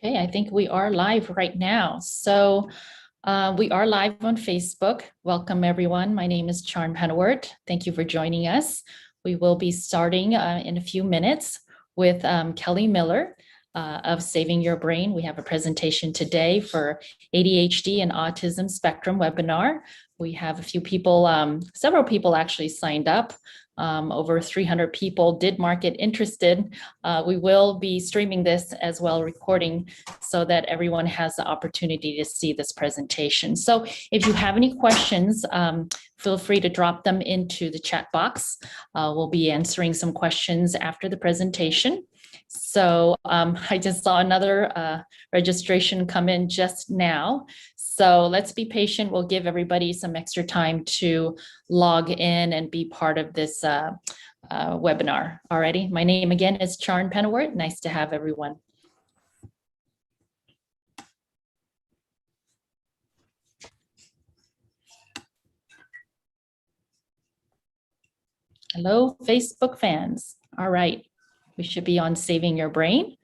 Okay, I think we are live right now. So we are live on Facebook. Welcome, everyone. My name is Charm Penawert. Thank you for joining us. We will be starting in a few minutes with Kelly Miller of Saving Your Brain. We have a presentation today for ADHD and autism spectrum webinar. We have a few people, several people actually signed up. Over 300 people did mark it interested. We will be streaming this as well, recording, so that everyone has the opportunity to see this presentation. So if you have any questions, feel free to drop them into the chat box. We'll be answering some questions after the presentation. So I just saw another registration come in just now. So let's be patient. We'll give everybody some extra time to log in and be part of this webinar. Alrighty, my name again is Charm Penawert. Nice to have everyone. Hello, Facebook fans. All right, we should be on Saving Your Brain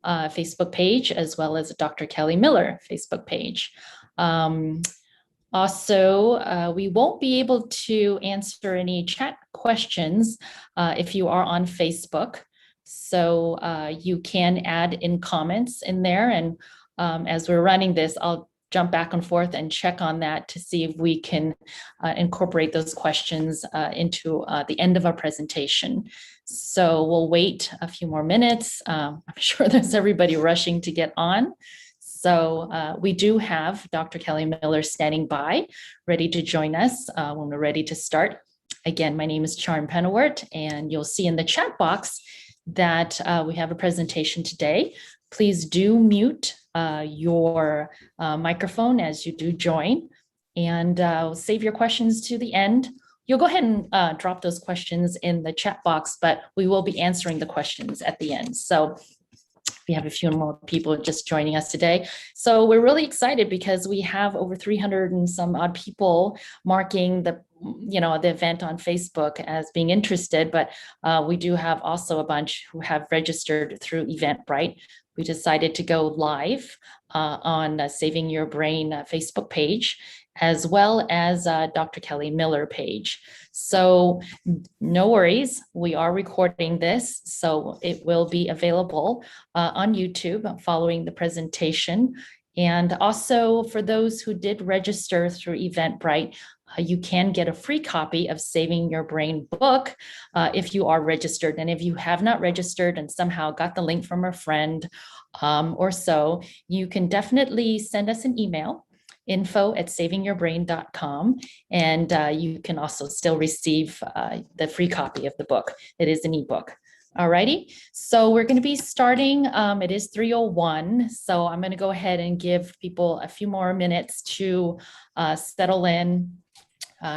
Facebook page, as well as Dr. Kelly Miller Facebook page. Also, we won't be able to answer any chat questions if you are on Facebook. So you can add in comments in there. And as we're running this, I'll jump back and forth and check on that to see if we can incorporate those questions into the end of our presentation. So we'll wait a few more minutes. I'm sure there's everybody rushing to get on. So we do have Dr. Kelly Miller standing by, ready to join us when we're ready to start. Again, my name is Charm Penawert, and you'll see in the chat box that we have a presentation today. Please do mute your microphone as you do join, and save your questions to the end. You'll go ahead and drop those questions in the chat box, but we will be answering the questions at the end. So we have a few more people just joining us today. So we're really excited because we have over 300 and some odd people marking the event on Facebook as being interested, but we do have also a bunch who have registered through Eventbrite. We decided to go live on Saving Your Brain Facebook page, as well as Dr. Kelly Miller page. So no worries, we are recording this, so it will be available on YouTube following the presentation. And also for those who did register through Eventbrite, you can get a free copy of Saving Your Brain book if you are registered. And if you have not registered and somehow got the link from a friend or so, you can definitely send us an email, info@savingyourbrain.com, and you can also still receive the free copy of the book. It is an ebook. Alrighty, so we're going to be starting. It is 3:01, so I'm going to go ahead and give people a few more minutes to settle in.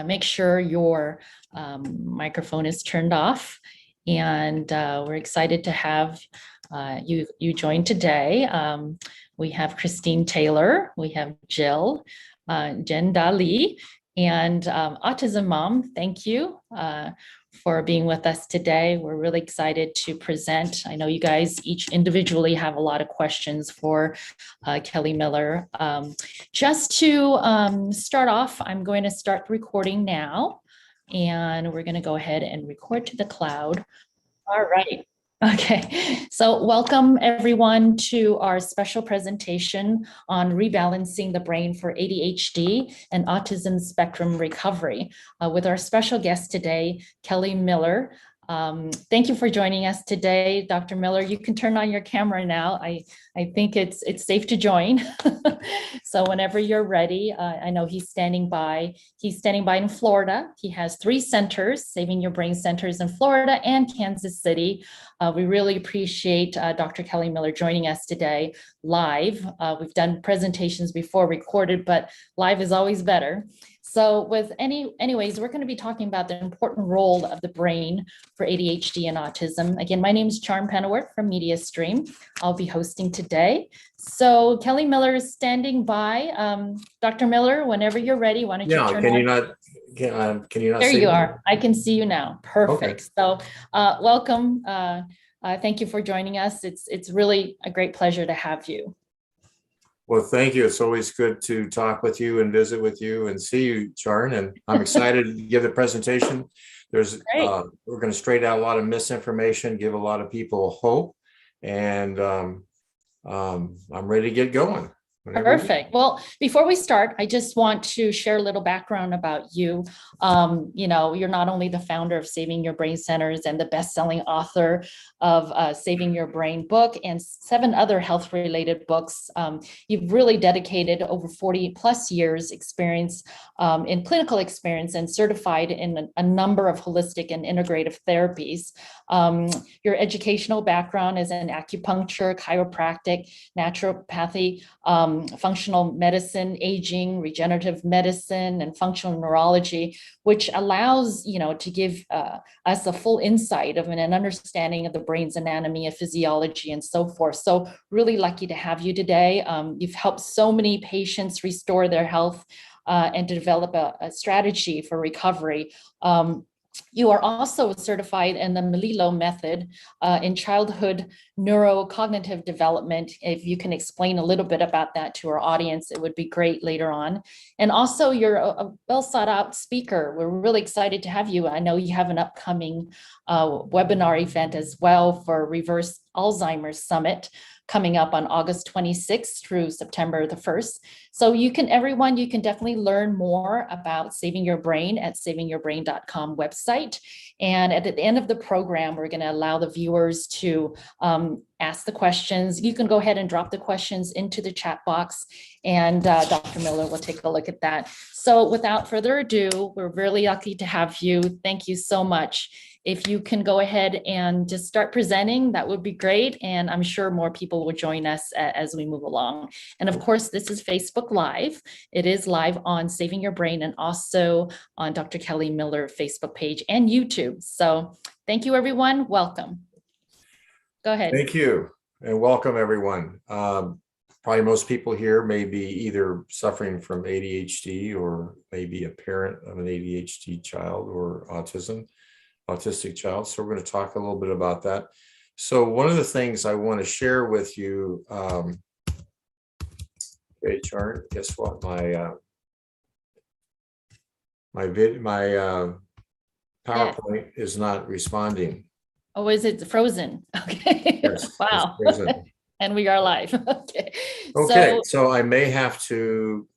Make sure your microphone is turned off, and we're excited to have you join today. We have Christine Taylor, we have Jill, Jen Dali, and Autism Mom. Thank you for being with us today. We're really excited to present. I know you guys each individually have a lot of questions for Kelly Miller. Just to start off, I'm going to start recording now, and we're going to go ahead and record to the cloud. All right. Okay, so welcome everyone to our special presentation on rebalancing the brain for ADHD and autism spectrum recovery with our special guest today, Kelly Miller. Thank you for joining us today, Dr. Miller. You can turn on your camera now. I think it's safe to join. So whenever you're ready, I know he's standing by. He's standing by in Florida. He has 3 centers, Saving Your Brain centers in Florida and Kansas City. We really appreciate Dr. Kelly Miller joining us today live. We've done presentations before recorded, but live is always better. So anyways, we're going to be talking about the important role of the brain for ADHD and autism. Again, my name is Charm Penawert from MediaStream. I'll be hosting today. So Kelly Miller is standing by. Dr. Miller, whenever you're ready, why don't you turn on? Can you not there see you me? are. I can see you now. Perfect. Okay. So welcome. Thank you for joining us. It's really a great pleasure to have you. Well, thank you. It's always good to talk with you and visit with you and see you, Charn. And I'm excited to give the presentation. Great. We're going to straighten out a lot of misinformation, give a lot of people hope, and I'm ready to get going. Perfect. Well, before we start, I just want to share a little background about you. You're not only the founder of Saving Your Brain Centers and the best-selling author of Saving Your Brain book and 7 other health-related books. You've really dedicated over 40 plus years experience in clinical experience and certified in a number of holistic and integrative therapies. Your educational background is in acupuncture, chiropractic, naturopathy, functional medicine, aging, regenerative medicine, and functional neurology, which allows, to give us a full insight of an understanding of the brain's anatomy and physiology and so forth. So really lucky to have you today. You've helped so many patients restore their health and to develop a strategy for recovery. You are also certified in the Melillo method in childhood neurocognitive development. If you can explain a little bit about that to our audience, it would be great later on. And also you're a well sought out speaker. We're really excited to have you. I know you have an upcoming webinar event as well for Reverse Alzheimer's Summit coming up on August 26th through September the 1st. So you can definitely learn more about Saving Your Brain at savingyourbrain.com website. And at the end of the program, we're going to allow the viewers to ask the questions. You can go ahead and drop the questions into the chat box, and Dr. Miller will take a look at that. So without further ado, we're really lucky to have you. Thank you so much. If you can go ahead and just start presenting, that would be great. And I'm sure more people will join us as we move along. And of course, this is Facebook Live. It is live on Saving Your Brain and also on Dr. Kelly Miller Facebook page and YouTube. So thank you, everyone. Welcome. Go ahead. Thank you and welcome, everyone. Probably most people here may be either suffering from ADHD or maybe a parent of an ADHD child or autistic child. So we're going to talk a little bit about that. So one of the things I want to share with you, okay, Charn, guess what? My PowerPoint is not responding. Oh, is it frozen? Okay. Yes. Wow. Frozen. And we are live. Okay. Okay. So I may have to.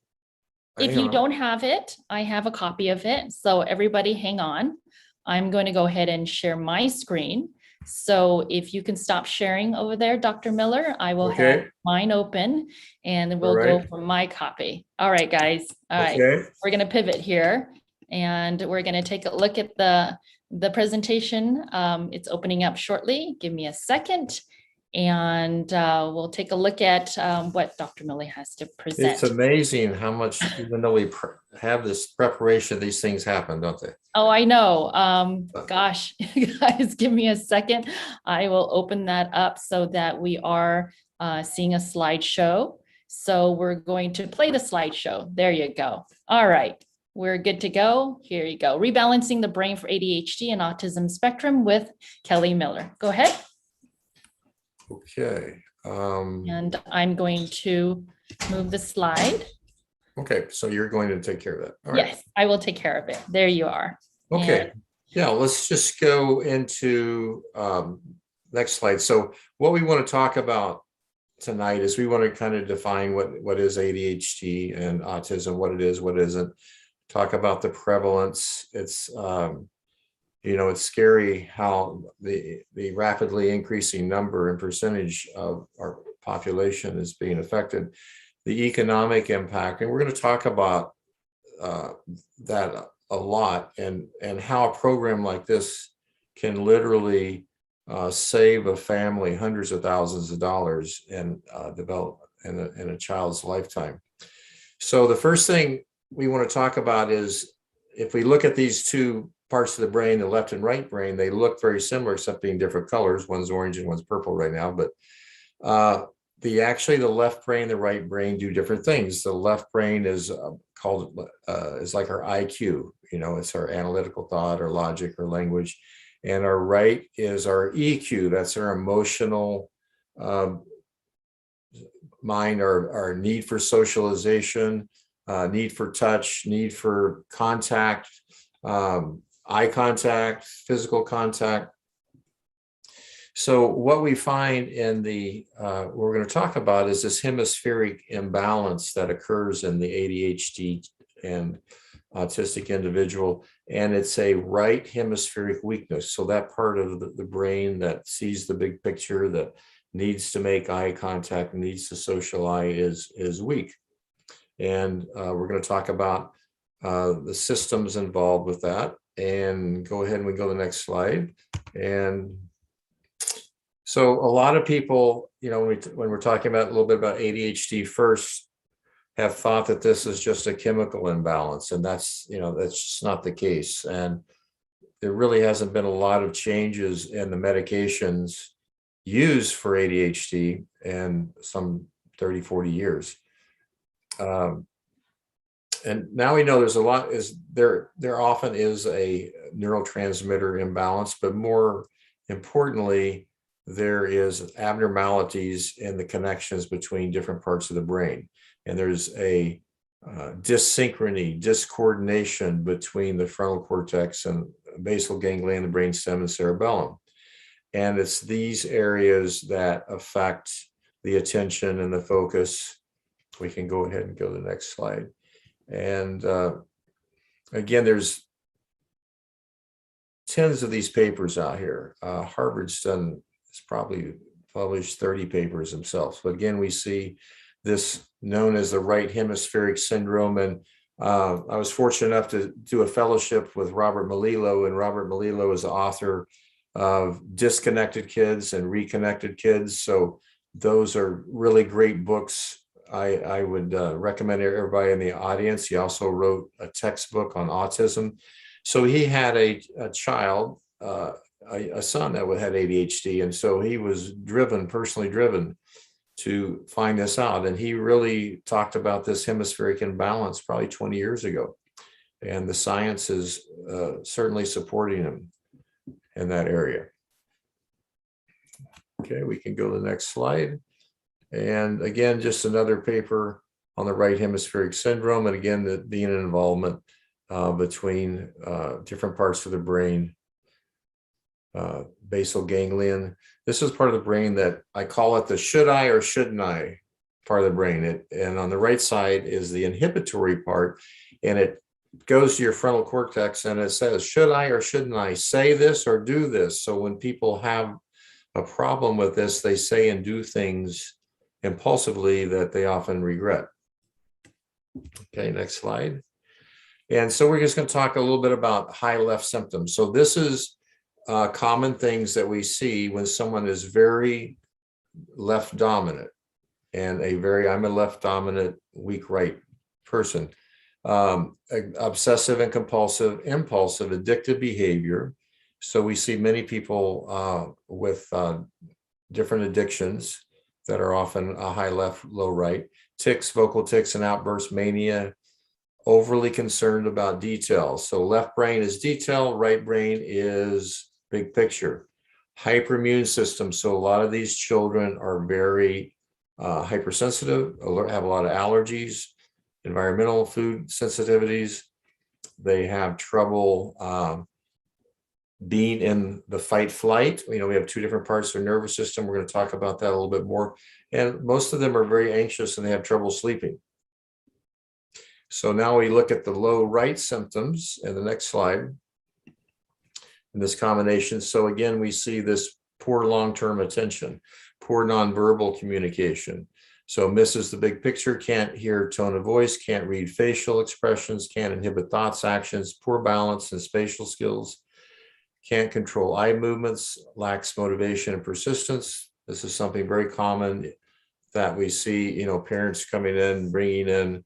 If you don't have it, I have a copy of it. So everybody hang on. I'm going to go ahead and share my screen. So if you can stop sharing over there, Dr. Miller, I will have mine open and then we'll go for my copy. All right, guys. All right. We're going to pivot here and we're going to take a look at the presentation. It's opening up shortly. Give me a second. And we'll take a look at what Dr. Miller has to present. It's amazing how much, even though we have this preparation, these things happen, don't they? Oh, I know. Gosh, guys, give me a second. I will open that up so that we are seeing a slideshow. So we're going to play the slideshow. There you go. All right. We're good to go. Here you go. Rebalancing the Brain for ADHD and Autism Spectrum with Kelly Miller. Go ahead. Okay. And I'm going to move the slide. Okay, so you're going to take care of that. All right. Yes, I will take care of it. There you are. Okay. Yeah, let's just go into next slide. So what we want to talk about tonight is we want to kind of define what is ADHD and autism, what it is, what isn't. Talk about the prevalence. It's it's scary how the rapidly increasing number and percentage of our population is being affected, the economic impact, and we're going to talk about that a lot, and how a program like this can literally save a family hundreds of thousands of dollars in development in a child's lifetime. So the first thing we want to talk about is, if we look at these two parts of the brain, the left and right brain, they look very similar except being different colors. One's orange and one's purple right now, but the left brain and the right brain do different things. The left brain is is like our IQ, it's our analytical thought or logic or language, and our right is our EQ. That's our emotional mind are need for socialization, need for touch, need for contact, eye contact, physical contact. So what we find in the, we're going to talk about is this hemispheric imbalance that occurs in the ADHD and autistic individual, and it's a right hemispheric weakness. So that part of the brain that sees the big picture, that needs to make eye contact, needs to socialize is weak. And we're going to talk about the systems involved with that. And go ahead and we go to the next slide. And so a lot of people, you know, when we're talking about a little bit about ADHD first, have thought that this is just a chemical imbalance, and that's, you know, that's just not the case. And there really hasn't been a lot of changes in the medications used for ADHD in some 30, 40 years. And now we know there's a lot, there often is a neurotransmitter imbalance, but more importantly, there is abnormalities in the connections between different parts of the brain. And there's a dyssynchrony, discoordination between the frontal cortex and basal ganglion, the brainstem, and cerebellum. And it's these areas that affect the attention and the focus. We can go ahead and go to the next slide. And again, there's tens of these papers out here. Harvard's done, it's probably published 30 papers themselves. But again, we see this known as the right hemispheric syndrome. And I was fortunate enough to do a fellowship with Robert Melillo, and Robert Melillo is the author of Disconnected Kids and Reconnected Kids. So those are really great books. I would recommend everybody in the audience. He also wrote a textbook on autism. So he had a child, a son that had ADHD. And so he was personally driven to find this out. And he really talked about this hemispheric imbalance probably 20 years ago. And the science is certainly supporting him in that area. Okay, we can go to the next slide. And again, just another paper on the right hemispheric syndrome. And again, that being an involvement between different parts of the brain, basal ganglion. This is part of the brain that I call it the should I or shouldn't I part of the brain. And on the right side is the inhibitory part, and it goes to your frontal cortex and it says, should I or shouldn't I say this or do this? So when people have a problem with this, they say and do things impulsively that they often regret. Okay, next slide. And so we're just going to talk a little bit about high left symptoms. So this is common things that we see when someone is very left dominant and I'm a left dominant, weak right person. Obsessive and compulsive, impulsive, addictive behavior. So we see many people with different addictions that are often a high left, low right. Tics, vocal tics and outburst mania. Overly concerned about details. So left brain is detail, right brain is big picture. Hyperimmune system. So a lot of these children are very hypersensitive, have a lot of allergies, environmental food sensitivities. They have trouble being in the fight flight. You know, we have two different parts of the nervous system. We're going to talk about that a little bit more. And most of them are very anxious and they have trouble sleeping. So now we look at the low right symptoms in the next slide in this combination. So again, we see this poor long-term attention, poor nonverbal communication. So misses the big picture, can't hear tone of voice, can't read facial expressions, can't inhibit thoughts, actions, poor balance and spatial skills, can't control eye movements, lacks motivation and persistence. This is something very common that we see, you know, parents coming in, bringing in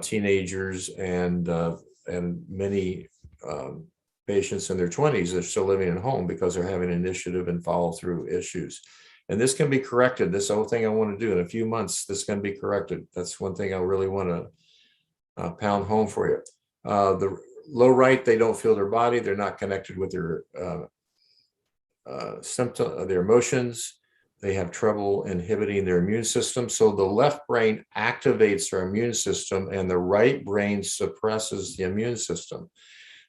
teenagers and many patients in their 20s that are still living at home because they're having initiative and follow through issues. And this can be corrected. This whole thing I want to do in a few months, this can be corrected. That's one thing I really want to pound home for you. The low right, they don't feel their body. They're not connected with their symptom, their emotions. they have trouble inhibiting their immune system. So the left brain activates our immune system and the right brain suppresses the immune system.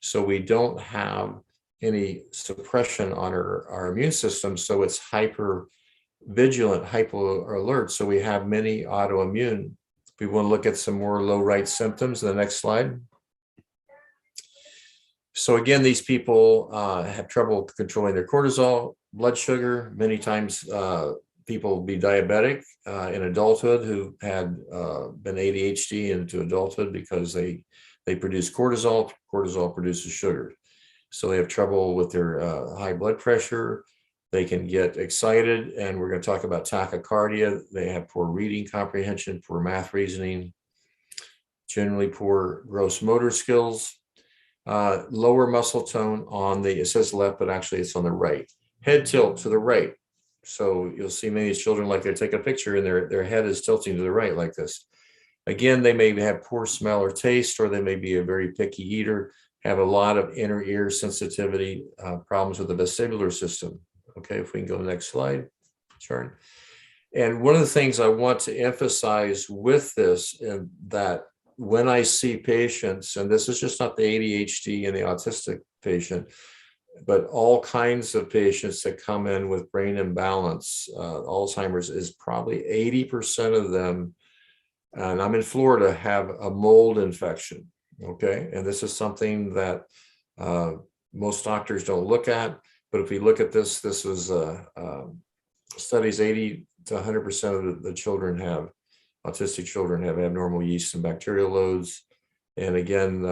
So we don't have any suppression on our immune system. So it's hyper vigilant, hyper alert. So we have many autoimmune. We want to look at some more low right symptoms in the next slide. So again, these people have trouble controlling their cortisol, blood sugar. Many times people will be diabetic in adulthood who had been ADHD into adulthood because they produce cortisol. Cortisol produces sugar. So they have trouble with their high blood pressure. They can get excited, and we're going to talk about tachycardia. They have poor reading comprehension, poor math reasoning, generally poor gross motor skills. Lower muscle tone on the, it says left, but actually it's on the right. Head tilt to the right. So you'll see many of these children, like they take a picture and their head is tilting to the right like this. Again, they may have poor smell or taste, or they may be a very picky eater, have a lot of inner ear sensitivity, problems with the vestibular system. Okay, if we can go to the next slide, Sharon. And one of the things I want to emphasize with this, and that when I see patients, and this is just not the ADHD and the autistic patient, but all kinds of patients that come in with brain imbalance, Alzheimer's, is probably 80% of them, and I'm in Florida, have a mold infection. Okay, and this is something that most doctors don't look at. But if we look at this, this was studies 80 to 100% of the children have, autistic children have abnormal yeast and bacterial loads. And again,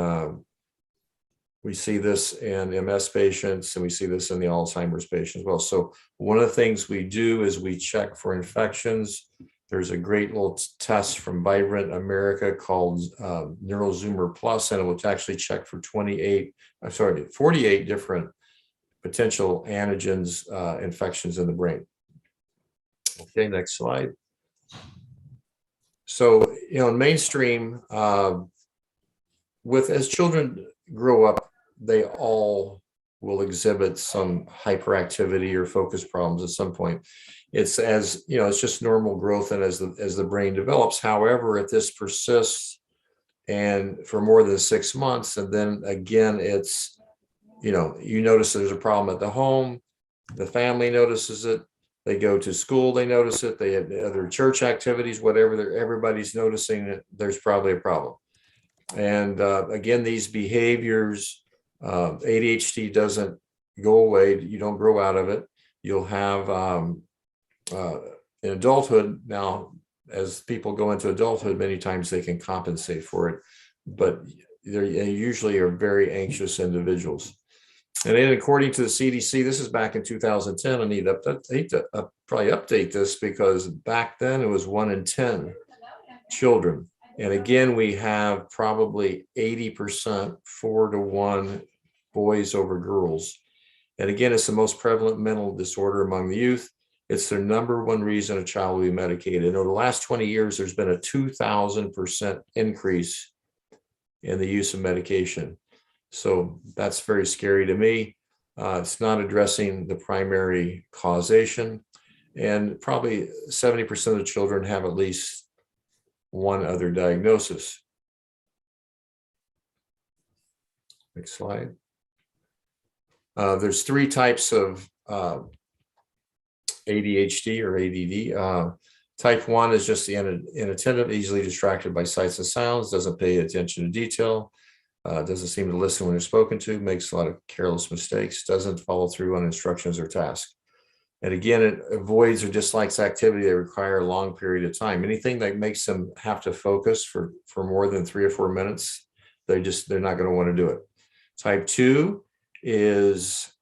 we see this in MS patients, and we see this in the Alzheimer's patients as well. So one of the things we do is we check for infections. There's a great little test from Vibrant America called NeuroZoomer Plus, and it will actually check for 48 different potential antigens, infections in the brain. Okay, next slide. So, in mainstream, as children grow up, they all will exhibit some hyperactivity or focus problems at some point. It's it's just normal growth, and as the brain develops. However, if this persists and for more than 6 months, and then again, it's you notice there's a problem at the home, the family notices it, they go to school, they notice it, they have other church activities, whatever, everybody's noticing that there's probably a problem. And again, these behaviors, ADHD doesn't go away. You don't grow out of it. You'll have in adulthood, now as people go into adulthood, many times they can compensate for it, but they usually are very anxious individuals. And then according to the CDC, this is back in 2010, I need to probably update this, because back then it was 1 in 10 children. And again, we have probably 80%, 4-to-1 boys over girls. And again, it's the most prevalent mental disorder among the youth. It's the #1 reason a child will be medicated. And over the last 20 years, there's been a 2,000% increase in the use of medication. So that's very scary to me. It's not addressing the primary causation. And probably 70% of the children have at least one other diagnosis. Next slide. There's 3 types of ADHD or ADD. Type 1 is just the inattentive, easily distracted by sights and sounds, doesn't pay attention to detail, doesn't seem to listen when they're spoken to, makes a lot of careless mistakes, doesn't follow through on instructions or tasks. And again, it avoids or dislikes activity that require a long period of time. Anything that makes them have to focus for more than 3 or 4 minutes, they're not going to want to do it. Type 2 is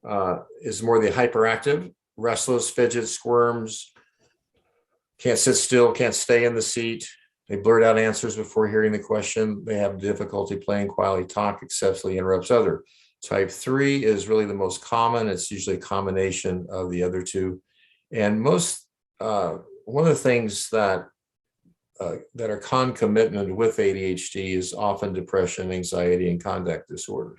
more the hyperactive, restless, fidgets, squirms, can't sit still, can't stay in the seat. They blurt out answers before hearing the question. They have difficulty playing quality talk, excessively interrupts other. Type 3 is really the most common. It's usually a combination of the other two. And one of the things that are concomitant with ADHD is often depression, anxiety, and conduct disorder.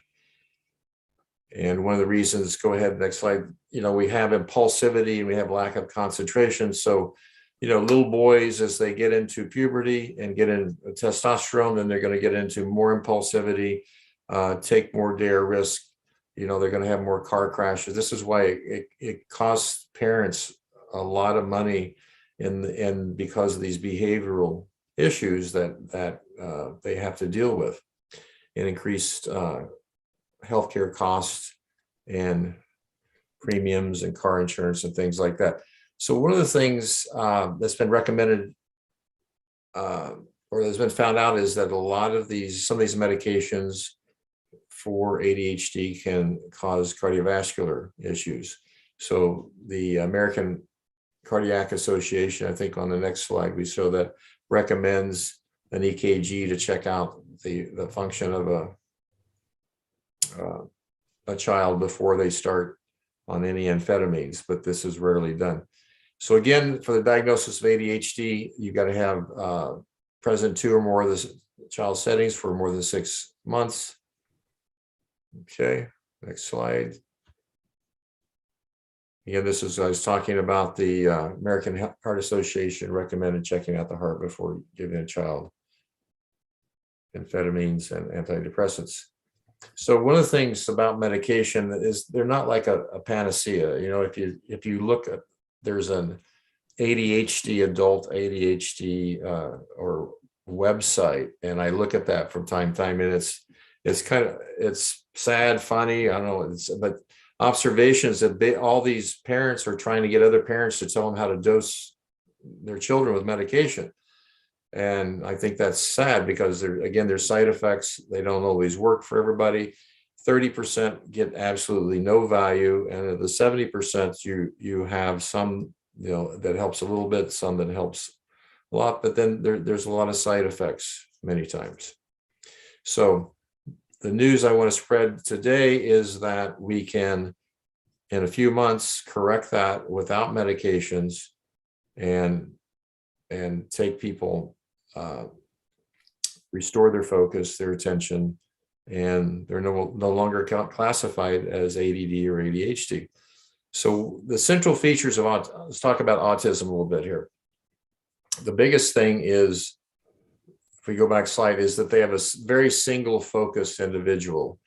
And one of the reasons, go ahead, next slide, we have impulsivity and we have lack of concentration. So, little boys, as they get into puberty and get in testosterone, then they're going to get into more impulsivity, take more dare risk. They're going to have more car crashes. This is why it costs parents a lot of money because of these behavioral issues that they have to deal with, and increased healthcare costs and premiums and car insurance and things like that. So one of the things that's been recommended or has been found out is that some of these medications for ADHD can cause cardiovascular issues. So the American Cardiac Association, I think on the next slide, we show that recommends an EKG to check out the function of a child before they start on any amphetamines, but this is rarely done. So again, for the diagnosis of ADHD, you got to have present 2 or more of the child settings for more than 6 months. Okay, next slide. Again, this is, I was talking about the American Heart Association recommended checking out the heart before giving a child amphetamines and antidepressants. So one of the things about medication is they're not like a panacea. If you look at, there's an ADHD adult ADHD or website, and I look at that from time to time, and it's sad, funny. I don't know, but observations that all these parents are trying to get other parents to tell them how to dose their children with medication. And I think that's sad because there's side effects. They don't always work for everybody. 30% get absolutely no value. And of the 70%, you have some, that helps a little bit, some that helps a lot, but then there's a lot of side effects many times. So the news I want to spread today is that we can, in a few months, correct that without medications and take people, restore their focus, their attention, and they're no longer classified as ADD or ADHD. So the central features of let's talk about autism a little bit here. The biggest thing is, if we go back slide, is that they have a very single focused individual,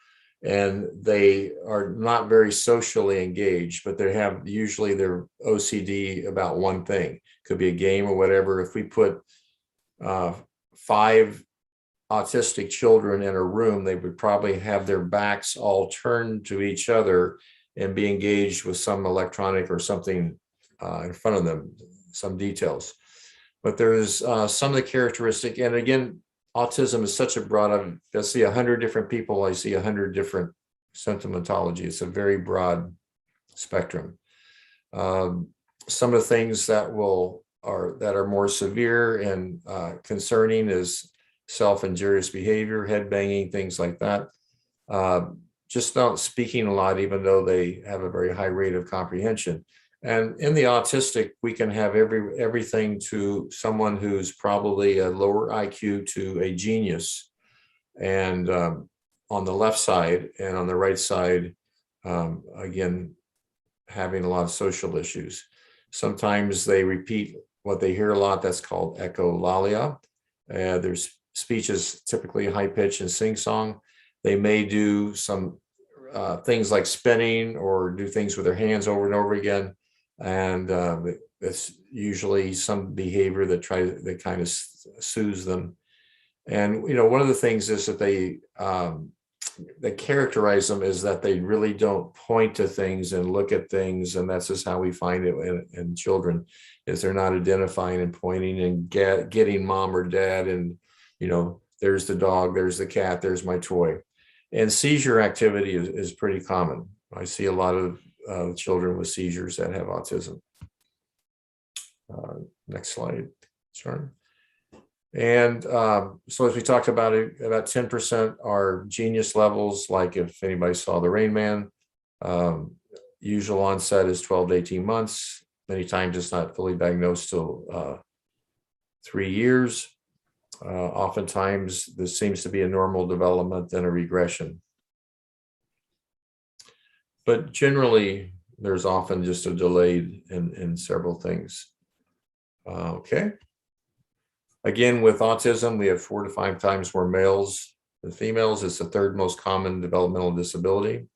and they are not very socially engaged, but they have usually their OCD about one thing. Could be a game or whatever. If we put 5 autistic children in a room, they would probably have their backs all turned to each other and be engaged with some electronic or something in front of them, some details. But there's some of the characteristic, and again, autism is such a broad, I see 100 different people, I see 100 different symptomatology. It's a very broad spectrum. Some of the things that are more severe and concerning is self-injurious behavior, head banging, things like that. Just not speaking a lot, even though they have a very high rate of comprehension. And in the autistic, we can have everything to someone who's probably a lower IQ to a genius, and on the left side, and on the right side, again, having a lot of social issues. Sometimes they repeat what they hear a lot. That's called echolalia. Their speech is typically high pitch and sing song. They may do some things like spinning or do things with their hands over and over again. And it's usually some behavior that kind of soothes them. And, one of the things is that that characterize them is that they really don't point to things and look at things. And that's just how we find it in children, is they're not identifying and pointing and getting mom or dad. And, there's the dog, there's the cat, there's my toy. And seizure activity is pretty common. I see a lot of children with seizures that have autism. Next slide, Sharon. And so as we talked about it, about 10% are genius levels, like if anybody saw The Rain Man. Usual onset is 12 to 18 months. Many times it's not fully diagnosed till 3 years. Oftentimes, this seems to be a normal development and a regression. but generally there's often just a delay in several things. Okay. Again, with autism, we have 4 to 5 times more males than females. It's the third most common developmental disability,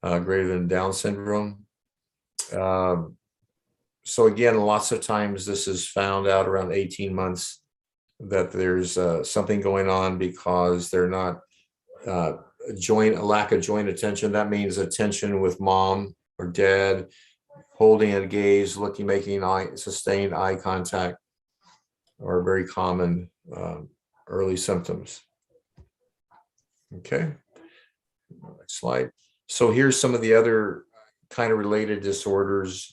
greater than Down syndrome. So again, lots of times this is found out around 18 months that there's something going on because they're not a lack of joint attention. That means attention with mom or dad, holding a gaze, looking, making sustained eye contact are very common early symptoms. Okay, next slide. So here's some of the other kind of related disorders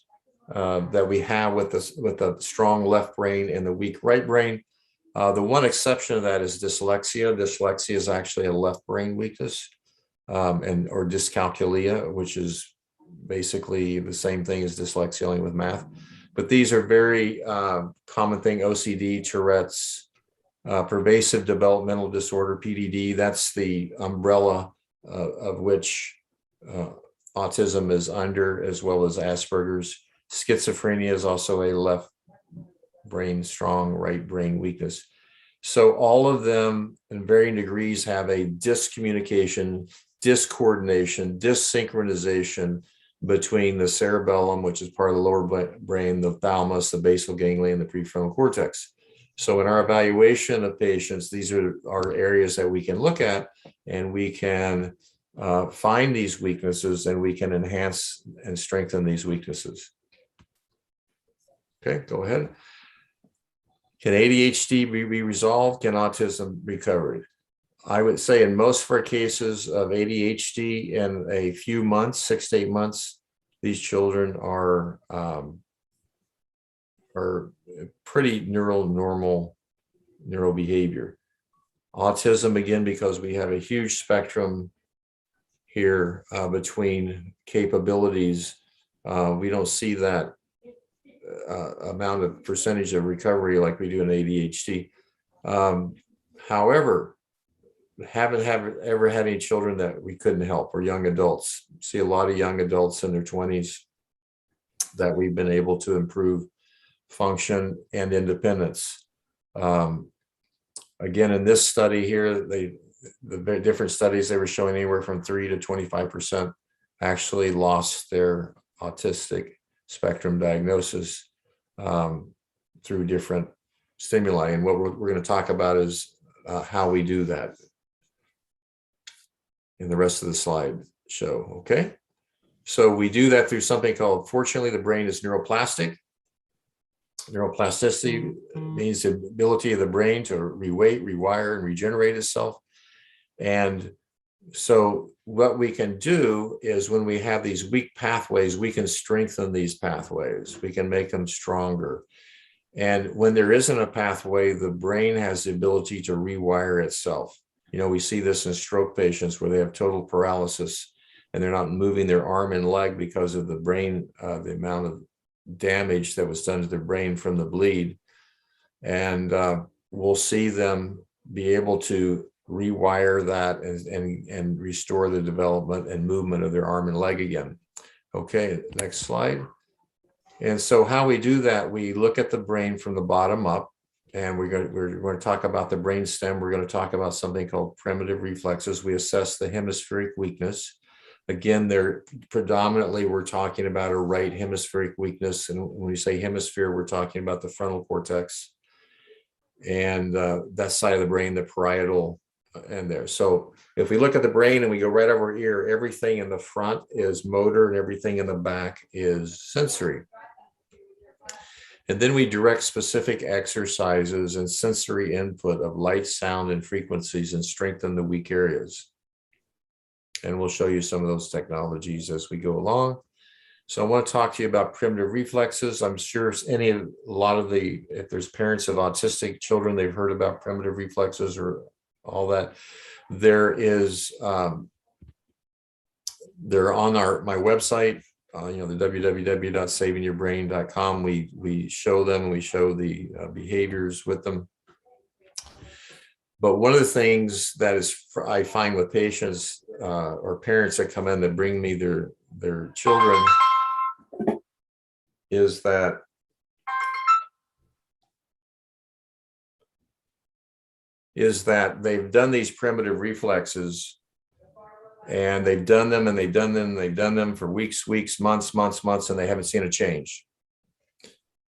that we have with the strong left brain and the weak right brain. The one exception of that is dyslexia. Dyslexia is actually a left brain weakness, or dyscalculia, which is basically the same thing as dyslexia, only with math. But these are very common thing: OCD, Tourette's, pervasive developmental disorder, PDD. That's the umbrella of which autism is under, as well as Asperger's. Schizophrenia is also a left brain strong, right brain weakness. So all of them in varying degrees have a discommunication, discoordination, dissynchronization between the cerebellum, which is part of the lower brain, the thalamus, the basal ganglion, the prefrontal cortex. So in our evaluation of patients, these are areas that we can look at, and we can find these weaknesses, and we can enhance and strengthen these weaknesses. Okay, go ahead. Can ADHD be resolved? Can autism be recovered? I would say in most of our cases of ADHD, in a few months, 6 to 8 months, these children are pretty normal neural behavior. Autism, again, because we have a huge spectrum here between capabilities, we don't see that amount of percentage of recovery like we do in ADHD. However, haven't ever had any children that we couldn't help, or young adults. See a lot of young adults in their 20s that we've been able to improve function and independence. Again, in this study here, the different studies, they were showing anywhere from 3 to 25% actually lost their autistic spectrum diagnosis through different stimuli. And what we're going to talk about is how we do that in the rest of the slide show. Okay, so we do that through something called, fortunately, the brain is neuroplastic. Neuroplasticity means the ability of the brain to rewire, and regenerate itself. And so what we can do is, when we have these weak pathways, we can strengthen these pathways. We can make them stronger. And when there isn't a pathway, the brain has the ability to rewire itself. You know, we see this in stroke patients where they have total paralysis and they're not moving their arm and leg because of the brain, the amount of damage that was done to their brain from the bleed. And we'll see them be able to rewire that and restore the development and movement of their arm and leg again. Okay, next slide. And so how we do that, we look at the brain from the bottom up, and we're going to talk about the brain stem. We're going to talk about something called primitive reflexes. We assess the hemispheric weakness. Again, they're predominantly, we're talking about a right hemispheric weakness. And when we say hemisphere, we're talking about the frontal cortex and that side of the brain, the parietal end there. So if we look at the brain and we go right over here, everything in the front is motor and everything in the back is sensory. And then we direct specific exercises and sensory input of light, sound, and frequencies, and strengthen the weak areas. And we'll show you some of those technologies as we go along. So I want to talk to you about primitive reflexes. I'm sure if there's parents of autistic children, they've heard about primitive reflexes or all that. They're on my website, the www.savingyourbrain.com. We show them, we show the behaviors with them. But one of the things that I find with patients or parents that come in that bring me their children is that they've done these primitive reflexes, and they've done them and they've done them and they've done them for weeks, months, and they haven't seen a change.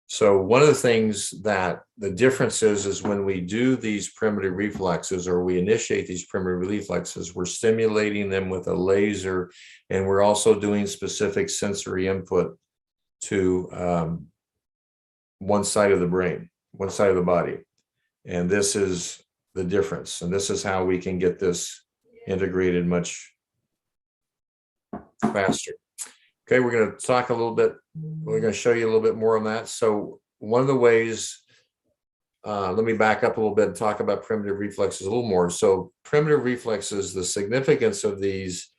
So one of the things that the difference is when we do these primitive reflexes, or we initiate these primitive reflexes, we're stimulating them with a laser, and we're also doing specific sensory input to one side of the brain, one side of the body. And this is the difference. And this is how we can get this integrated much faster. Okay, we're going to talk a little bit, we're going to show you a little bit more on that. So one of the ways, let me back up a little bit and talk about primitive reflexes a little more. So primitive reflexes, the significance of these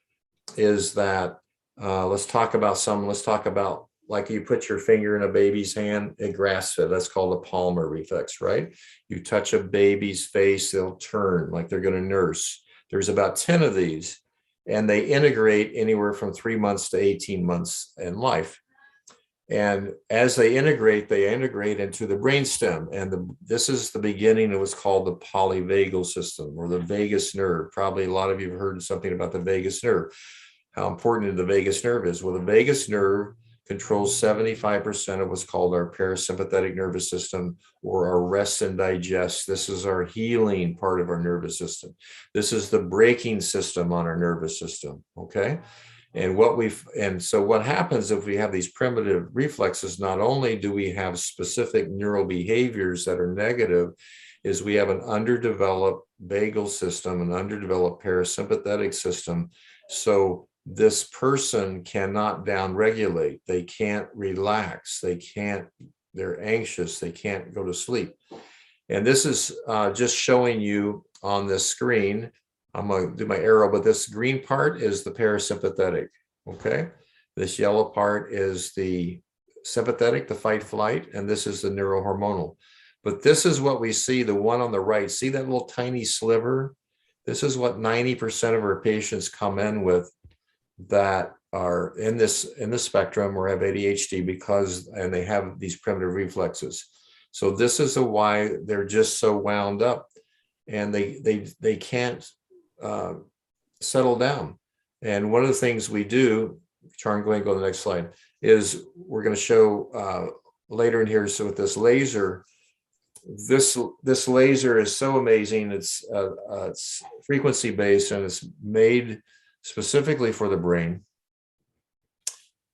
is that, let's talk about like you put your finger in a baby's hand, it grasps it. That's called a palmar reflex, right? You touch a baby's face, they'll turn like they're going to nurse. There's about 10 of these, and they integrate anywhere from 3 months to 18 months in life. And as they integrate into the brainstem. And this is the beginning of what's called the polyvagal system, or the vagus nerve. Probably a lot of you have heard something about the vagus nerve, how important the vagus nerve is. Well, the vagus nerve controls 75% of what's called our parasympathetic nervous system, or our rest and digest. This is our healing part of our nervous system. This is the braking system on our nervous system, okay? And so what happens if we have these primitive reflexes, not only do we have specific neural behaviors that are negative, is we have an underdeveloped vagal system, an underdeveloped parasympathetic system. So this person cannot downregulate, they can't relax, they're anxious, they can't go to sleep. And this is just showing you on this screen. I'm going to do my arrow, but this green part is the parasympathetic, okay? This yellow part is the sympathetic, the fight flight, and this is the neurohormonal. But this is what we see, the one on the right. See that little tiny sliver? This is what 90% of our patients come in with that are in the spectrum or have ADHD and they have these primitive reflexes. So this is why they're just so wound up, and they can't settle down. And one of the things we do, Charm, go ahead and go to the next slide, is we're going to show later in here. So with this laser, this laser is so amazing. It's frequency based, and it's made specifically for the brain.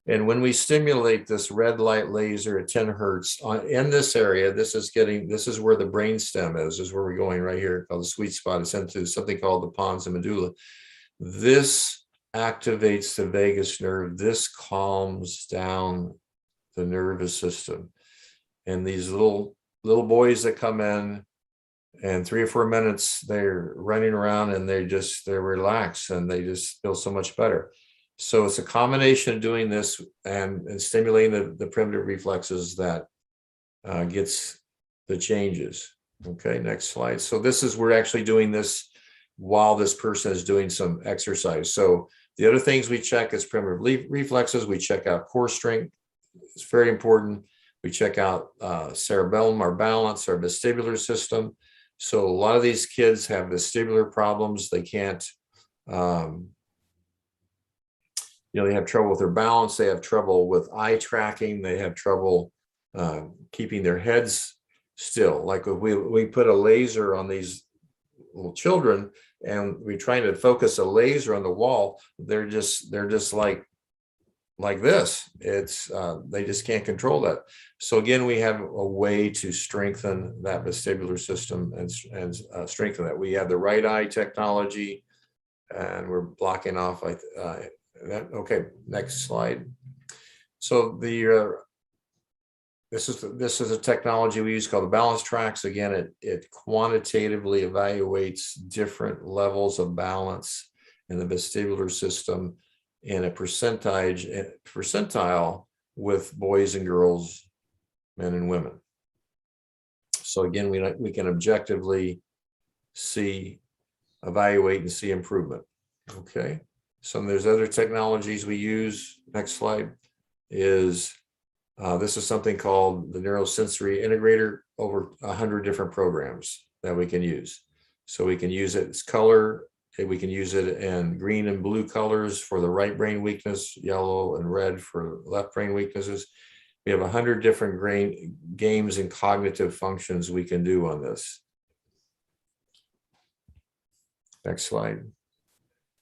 And when we stimulate this red light laser at 10 hertz in this area, this is where the brain stem is where we're going right here, called the sweet spot. It's into something called the pons and medulla. This activates the vagus nerve. This calms down the nervous system. And these little boys that come in, and 3 or 4 minutes, they're running around and they're relaxed, and they just feel so much better. So it's a combination of doing this and stimulating the primitive reflexes that gets the changes. Okay, next slide. So we're actually doing this while this person is doing some exercise. So the other things we check is primitive reflexes. We check out core strength. It's very important. We check out cerebellum, our balance, our vestibular system. So a lot of these kids have vestibular problems. They can't, they have trouble with their balance. They have trouble with eye tracking. They have trouble keeping their heads still. Like if we put a laser on these little children and we try to focus a laser on the wall, they're just like this. It's they just can't control that. So again, we have a way to strengthen that vestibular system and strengthen that. We have the right eye technology, and we're blocking off like that. Okay, next slide. So this is a technology we use called the balance tracks. Again, it quantitatively evaluates different levels of balance in the vestibular system in a percentile with boys and girls, men and women. So again, we can objectively evaluate and see improvement. Okay. there's other technologies we use. Next slide is, this is something called the Neurosensory Integrator, over 100 different programs that we can use. So we can use it as color, we can use it in green and blue colors for the right brain weakness, yellow and red for left brain weaknesses. We have 100 different games and cognitive functions we can do on this. Next slide.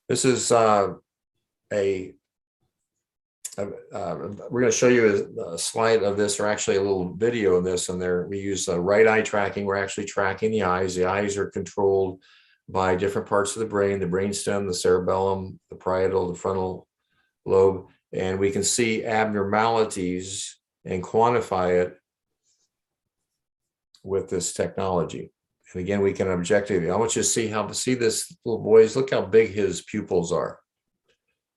This is we're going to show you a slide of this, or actually a little video of this. And there we use right eye tracking. We're actually tracking the eyes. The eyes are controlled by different parts of the brain, the brainstem, the cerebellum, the parietal, the frontal lobe, and we can see abnormalities and quantify it with this technology. And again, we can objectively, I want you to see this little boys, look how big his pupils are.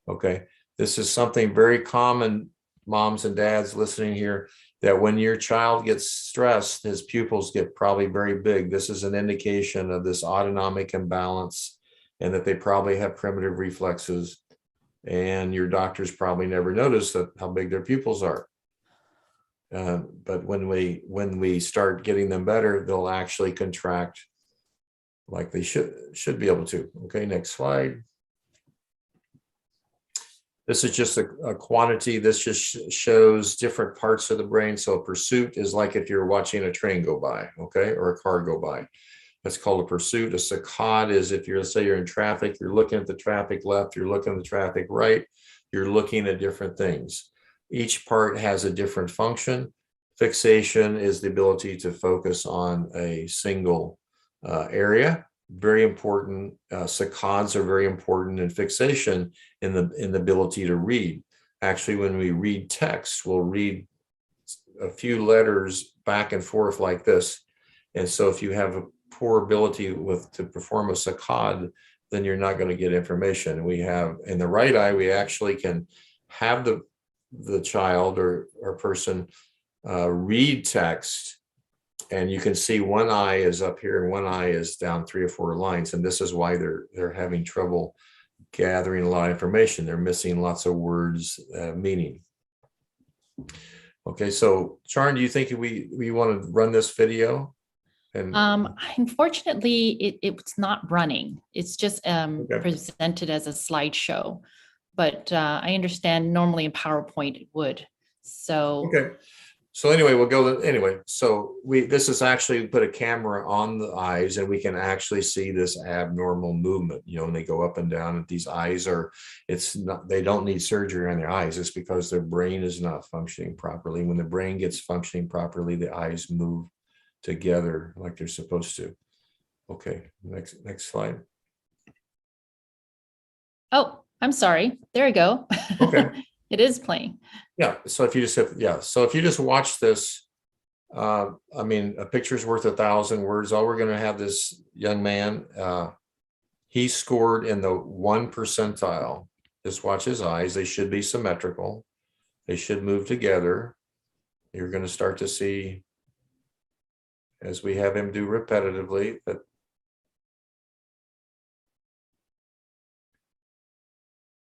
Okay. This is something very common, moms and dads listening here, that when your child gets stressed, his pupils get probably very big. This is an indication of this autonomic imbalance, and that they probably have primitive reflexes. And your doctors probably never noticed how big their pupils are. But when we start getting them better, they'll actually contract like they should be able to. Okay, next slide. This is just a quantity. This just shows different parts of the brain. So a pursuit is like if you're watching a train go by, okay, or a car go by. That's called a pursuit. A saccade is if let's say you're in traffic, you're looking at the traffic left, you're looking at the traffic right, you're looking at different things. Each part has a different function. Fixation is the ability to focus on a single area. Very important. Saccades are very important in fixation in the ability to read. Actually, when we read text, we'll read a few letters back and forth like this. And so if you have a poor ability to perform a saccade, then you're not going to get information. We have in the right eye, we actually can have the child or person read text, and you can see one eye is up here and one eye is down 3 or 4 lines. And this is why they're having trouble gathering a lot of information. They're missing lots of words, meaning. Okay, so Sharon, do you think we want to run this video? And unfortunately, it's not running. It's just okay. presented as a slideshow. But I understand normally in PowerPoint it would. So okay. So anyway, we'll go anyway. So this is actually put a camera on the eyes, and we can actually see this abnormal movement. You know, when they go up and down, and these eyes they don't need surgery on their eyes. It's because their brain is not functioning properly. When the brain gets functioning properly, the eyes move together like they're supposed to. Okay, next slide. Oh, I'm sorry. There we go. Okay. It is playing. Yeah. So if you just watch this, I mean, a picture's worth 1,000 words. All we're going to have this young man, he scored in the 1 percentile. Just watch his eyes. They should be symmetrical. They should move together. You're going to start to see, as we have him do repetitively, that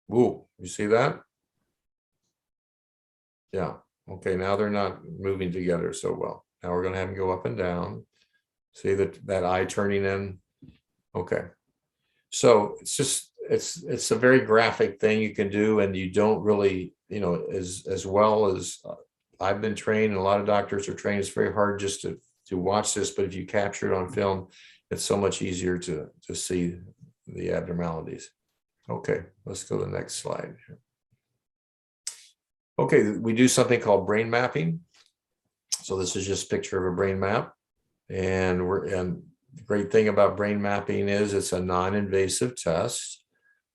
woo, you see that? Yeah. Okay, now they're not moving together so well. Now we're going to have them go up and down. See that eye turning in? Okay. So it's a very graphic thing you can do, and you don't really, you know, as well as I've been trained, and a lot of doctors are trained, it's very hard just to watch this, but if you capture it on film, it's so much easier to see the abnormalities. Okay, let's go to the next slide. Okay, we do something called brain mapping. So this is just a picture of a brain map. And the great thing about brain mapping is it's a non-invasive test.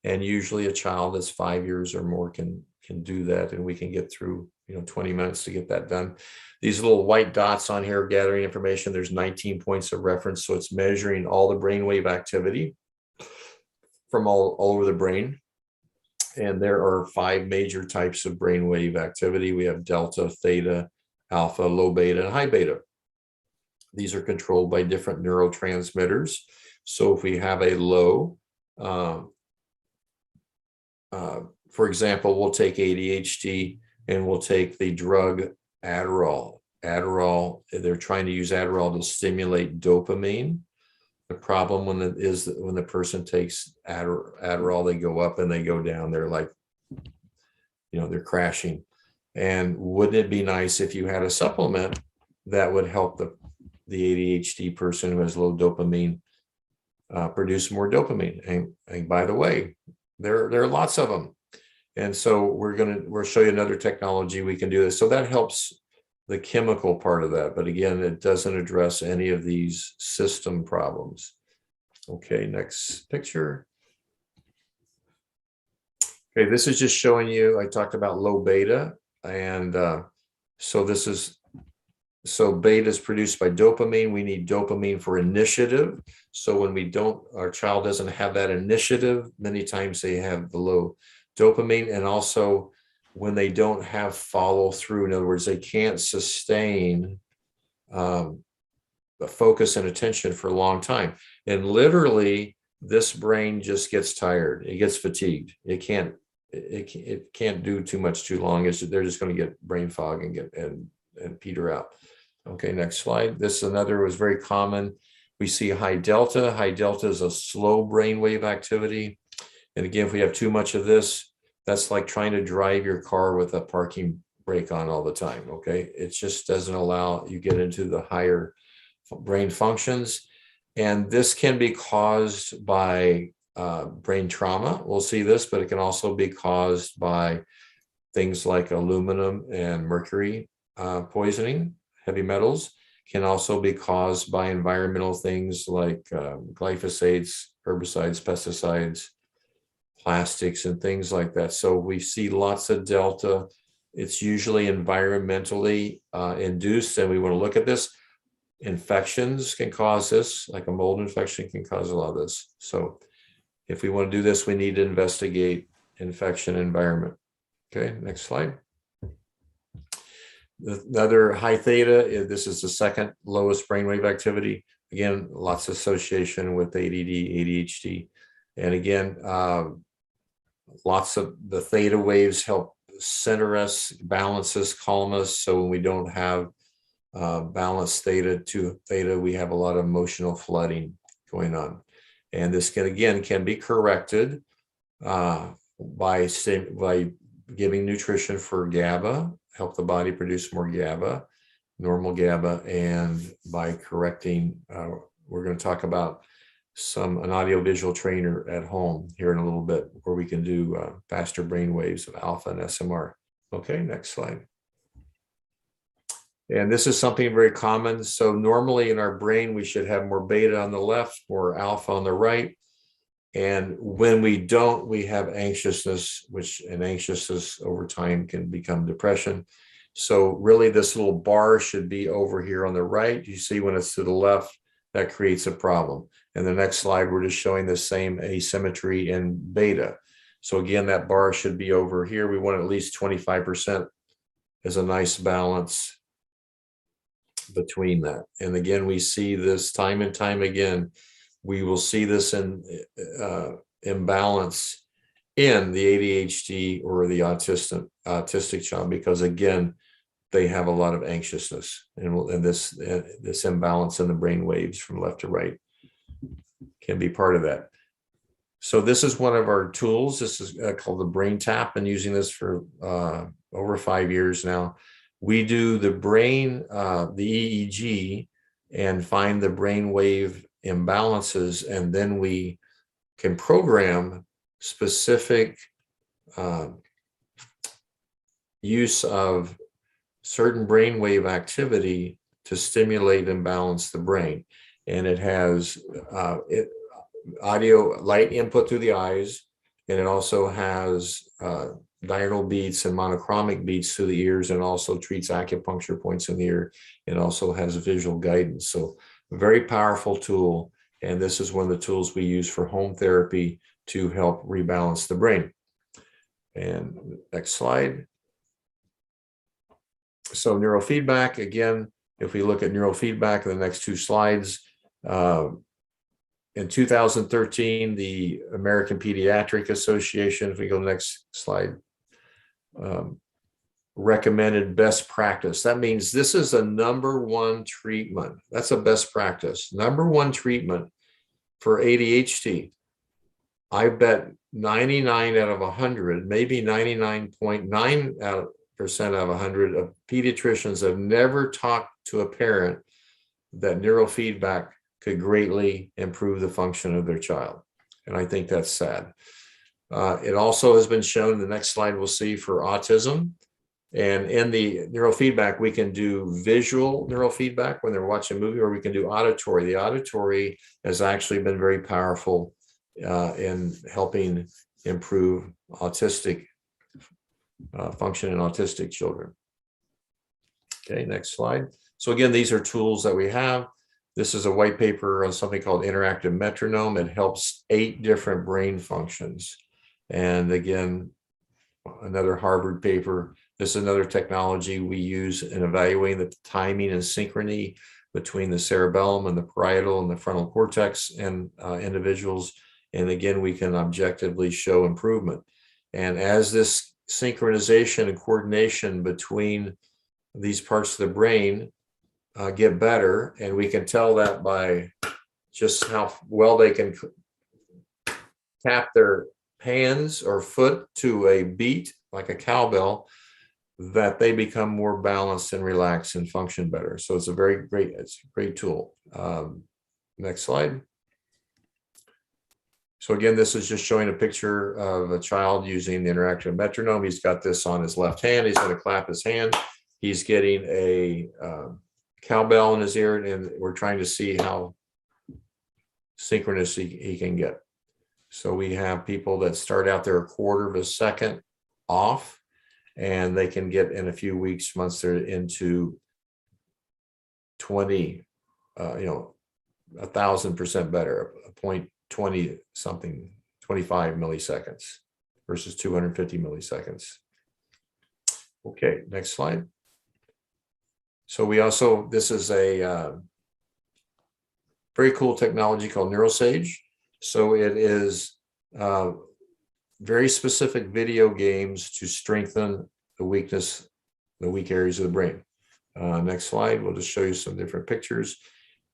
And usually a child that's 5 years or more can do that. And we can get through, 20 minutes to get that done. These little white dots on here are gathering information. There's 19 points of reference. So it's measuring all the brainwave activity from all over the brain. And there are 5 major types of brainwave activity. We have delta, theta, alpha, low beta, and high beta. These are controlled by different neurotransmitters. So if we have a low for example, we'll take ADHD and we'll take the drug Adderall. Adderall, they're trying to use Adderall to stimulate dopamine. The problem is that when the person takes Adderall, they go up and they go down. They're like, they're crashing. And wouldn't it be nice if you had a supplement that would help the ADHD person who has low dopamine produce more dopamine? And by the way, there are lots of them. And so we'll show you another technology we can do this. So that helps the chemical part of that. But again, it doesn't address any of these system problems. Okay, next picture. Okay, this is just showing you, I talked about low beta. And so beta is produced by dopamine. We need dopamine for initiative. So when our child doesn't have that initiative, many times they have the low dopamine. And also when they don't have follow through, in other words, they can't sustain the focus and attention for a long time. And literally this brain just gets tired. It gets fatigued. It can't do too much too long. They're just going to get brain fog and peter out. Okay, next slide. This was very common. We see high delta. High delta is a slow brainwave activity. And again, if we have too much of this, that's like trying to drive your car with a parking brake on all the time. Okay, it just doesn't allow you get into the higher brain functions. And this can be caused by brain trauma. We'll see this, but it can also be caused by things like aluminum and mercury poisoning. Heavy metals can also be caused by environmental things like glyphosates, herbicides, pesticides, plastics, and things like that. So we see lots of delta. It's usually environmentally induced, and we want to look at this. Infections can cause this, like a mold infection can cause a lot of this. So if we want to do this, we need to investigate infection environment. Okay, next slide. Another high theta, this is the second lowest brainwave activity. Again, lots of association with ADD, ADHD. And again, lots of the theta waves help center us, balance us, calm us. So when we don't have balanced theta to theta, we have a lot of emotional flooding going on. And this can be corrected by giving nutrition for GABA, help the body produce more GABA, normal GABA, and by correcting, we're going to talk about an audiovisual trainer at home here in a little bit, where we can do faster brain waves of alpha and SMR. Okay, next slide. And this is something very common. So normally in our brain, we should have more beta on the left, more alpha on the right. And when we don't, we have anxiousness, and anxiousness over time can become depression. So really this little bar should be over here on the right. You see when it's to the left, that creates a problem. And the next slide, we're just showing the same asymmetry in beta. So again, that bar should be over here. We want at least 25% as a nice balance between that. And again, we see this time and time again. We will see this in imbalance in the ADHD or the autistic child, because again, they have a lot of anxiousness, and this imbalance in the brain waves from left to right can be part of that. So this is one of our tools. This is called the Brain Tap. Been using this for over 5 years now. We do the brain, the EEG, and find the brain wave imbalances, and then we can program specific use of certain brainwave activity to stimulate and balance the brain. And it has audio light input through the eyes, and it also has diurnal beats and monochromic beats through the ears, and also treats acupuncture points in the ear, and also has visual guidance. So a very powerful tool. And this is one of the tools we use for home therapy to help rebalance the brain. And next slide. So neurofeedback, again, if we look at neurofeedback in the next two slides, in 2013, the American Pediatric Association, if we go next slide, recommended best practice. That means this is a #1 treatment. That's a best practice. #1 treatment for ADHD. I bet 99 out of 100, maybe 99.9% out of 100 of pediatricians have never talked to a parent that neurofeedback could greatly improve the function of their child. And I think that's sad. It also has been shown, the next slide we'll see, for autism. And in the neurofeedback, we can do visual neurofeedback when they're watching a movie, or we can do auditory. The auditory has actually been very powerful in helping improve autistic function in autistic children. Okay, next slide. So again, these are tools that we have. This is a white paper on something called interactive metronome. It helps 8 different brain functions. And again, another Harvard paper. This is another technology we use in evaluating the timing and synchrony between the cerebellum and the parietal and the frontal cortex in individuals. And again, we can objectively show improvement. And as this synchronization and coordination between these parts of the brain get better, and we can tell that by just how well they can tap their hands or foot to a beat, like a cowbell, that they become more balanced and relaxed and function better. So it's a great tool. Next slide. So again, this is just showing a picture of a child using the interactive metronome. He's got this on his left hand. He's going to clap his hand. He's getting a cowbell in his ear, and we're trying to see how synchronous he can get. So we have people that start out there a quarter of a second off, and they can get in a few weeks, once they're into 20, 1,000% better, a 0.20 something, 25 milliseconds versus 250 milliseconds. Okay, next slide. So we also, this is a very cool technology called NeuroSage. So it is very specific video games to strengthen the weak areas of the brain. Next slide, we'll just show you some different pictures.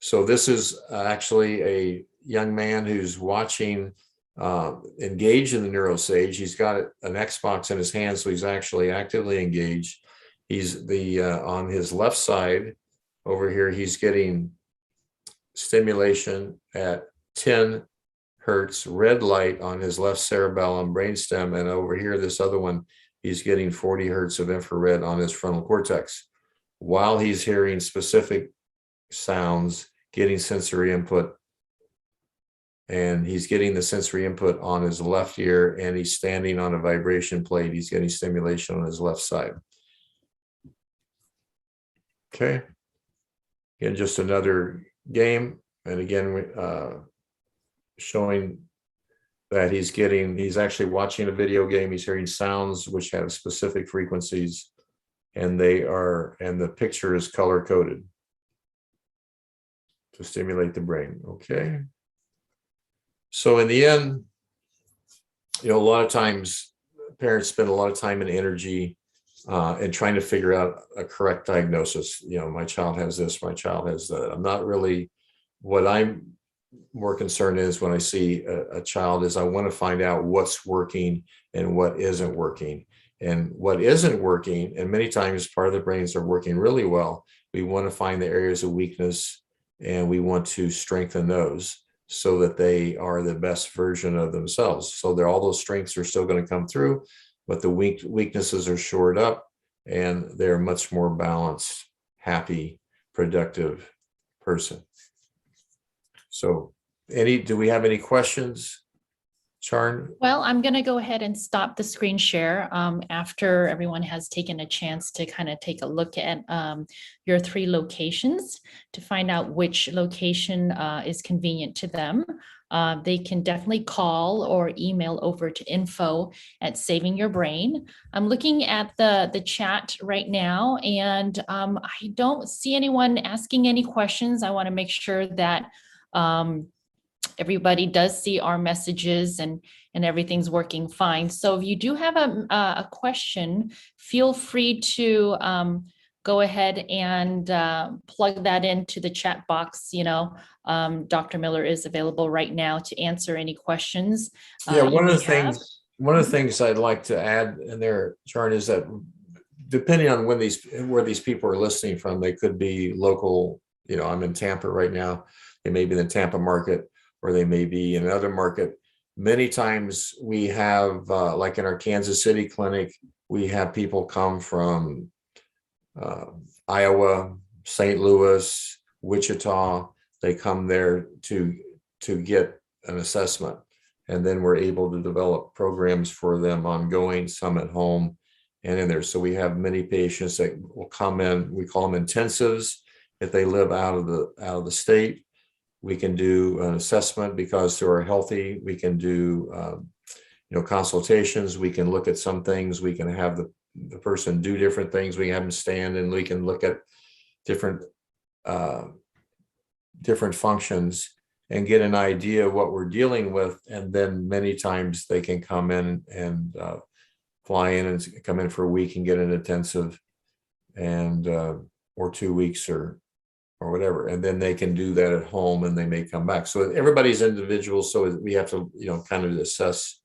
So this is actually a young man who's watching, engaged in the NeuroSage. He's got an Xbox in his hand, so he's actually actively engaged. He's on his left side over here, he's getting stimulation at 10 hertz red light on his left cerebellum brainstem, and over here, this other one, he's getting 40 hertz of infrared on his frontal cortex, while he's hearing specific sounds, getting sensory input. And he's getting the sensory input on his left ear, and he's standing on a vibration plate. He's getting stimulation on his left side. Okay. Again, just another game. And again, showing that he's actually watching a video game. He's hearing sounds which have specific frequencies, and the picture is color coded to stimulate the brain. Okay. So in the end, a lot of times parents spend a lot of time and energy in trying to figure out a correct diagnosis. My child has this, my child has that. I'm not really, what I'm more concerned is when I see a child is I want to find out what's working and what isn't working. And what isn't working, and many times part of the brains are working really well, we want to find the areas of weakness, and we want to strengthen those so that they are the best version of themselves. So all those strengths are still going to come through, but the weaknesses are shored up, and they're a much more balanced, happy, productive person. So do we have any questions, Charn? Well, I'm going to go ahead and stop the screen share after everyone has taken a chance to kind of take a look at your 3 locations to find out which location is convenient to them. They can definitely call or email over to info@Saving Your Brain. I'm looking at the chat right now, and I don't see anyone asking any questions. I want to make sure that everybody does see our messages and everything's working fine. So if you do have a question, feel free to go ahead and plug that into the chat box. Dr. Miller is available right now to answer any questions. Yeah, you may have. one of the things I'd like to add in there, Sharon, is that depending on where these people are listening from, they could be local. I'm in Tampa right now. They may be in the Tampa market, or they may be in another market. Many times we have, like in our Kansas City clinic, we have people come from Iowa, St. Louis, Wichita. They come there to get an assessment. And then we're able to develop programs for them ongoing, some at home and in there. So we have many patients that will come in. We call them intensives. If they live out of the state, we can do an assessment because they're healthy. We can do consultations. We can look at some things. We can have the person do different things. We have them stand, and we can look at different functions and get an idea of what we're dealing with. And then many times they can come in and fly in and come in for a week and get an intensive, and or 2 weeks or whatever, and then they can do that at home, and they may come back. So everybody's individual. So we have to kind of assess